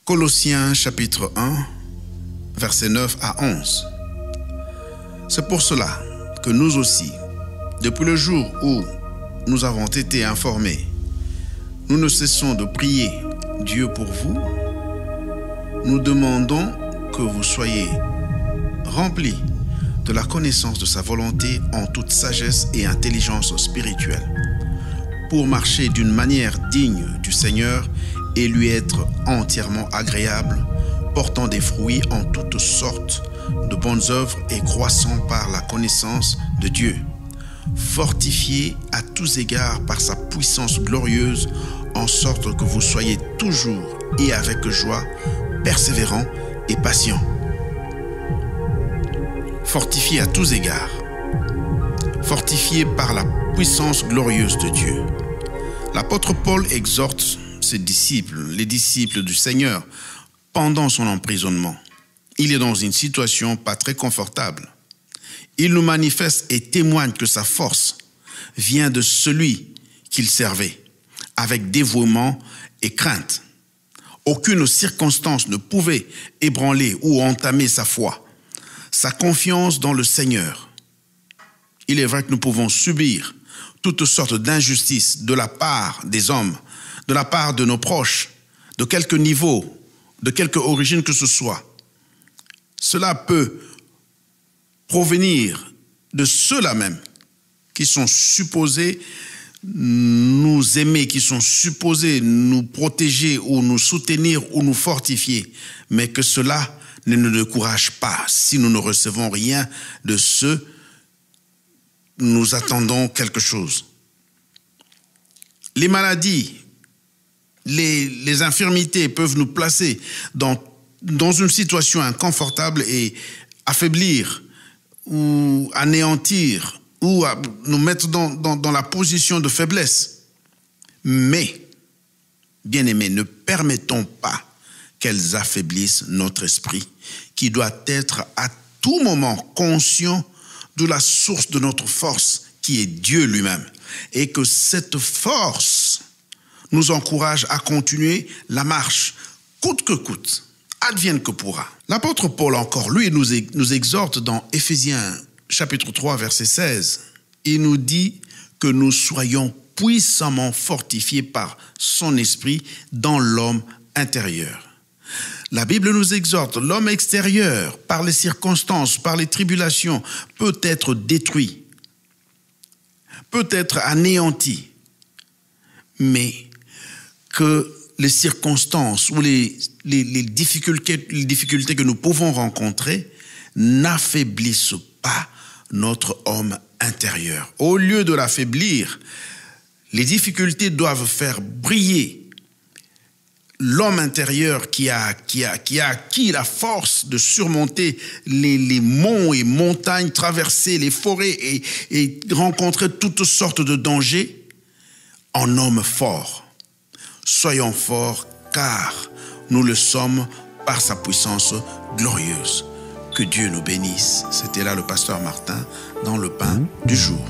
Colossiens chapitre 1, versets 9 à 11. C'est pour cela que nous aussi, depuis le jour où nous avons été informés, nous ne cessons de prier Dieu pour vous. Nous demandons que vous soyez remplis de la connaissance de sa volonté en toute sagesse et intelligence spirituelle, pour marcher d'une manière digne du Seigneur et lui être entièrement agréable, portant des fruits en toutes sortes de bonnes œuvres et croissant par la connaissance de Dieu, fortifié à tous égards par sa puissance glorieuse, en sorte que vous soyez toujours et avec joie, persévérants et patients. Fortifié à tous égards, fortifié par la puissance glorieuse de Dieu. L'apôtre Paul exhorte ses disciples, les disciples du Seigneur, pendant son emprisonnement. Il est dans une situation pas très confortable. Il nous manifeste et témoigne que sa force vient de celui qu'il servait, avec dévouement et crainte. Aucune circonstance ne pouvait ébranler ou entamer sa foi, sa confiance dans le Seigneur. Il est vrai que nous pouvons subir toutes sortes d'injustices de la part des hommes, de la part de nos proches, de quelque niveau, de quelque origine que ce soit. Cela peut provenir de ceux-là même qui sont supposés nous aimer, qui sont supposés nous protéger ou nous soutenir ou nous fortifier, mais que cela ne nous décourage pas. Si nous ne recevons rien de ceux, nous attendons quelque chose. Les maladies, les infirmités peuvent nous placer dans une situation inconfortable et affaiblir ou anéantir ou nous mettre dans la position de faiblesse. Mais, bien-aimés, ne permettons pas qu'elles affaiblissent notre esprit, qui doit être à tout moment conscient de la source de notre force, qui est Dieu lui-même, et que cette force nous encourage à continuer la marche, coûte que coûte, advienne que pourra. L'apôtre Paul encore, lui, nous exhorte dans Éphésiens chapitre 3, verset 16. Il nous dit que nous soyons puissamment fortifiés par son esprit dans l'homme intérieur. La Bible nous exhorte, l'homme extérieur, par les circonstances, par les tribulations, peut être détruit, peut être anéanti, mais que les circonstances ou les difficultés que nous pouvons rencontrer n'affaiblissent pas notre homme intérieur. Au lieu de l'affaiblir, les difficultés doivent faire briller l'homme intérieur qui a acquis la force de surmonter les monts et montagnes, traverser les forêts et rencontrer toutes sortes de dangers en homme fort. Soyons forts, car nous le sommes par sa puissance glorieuse. Que Dieu nous bénisse. C'était là le pasteur Martin dans le pain du jour.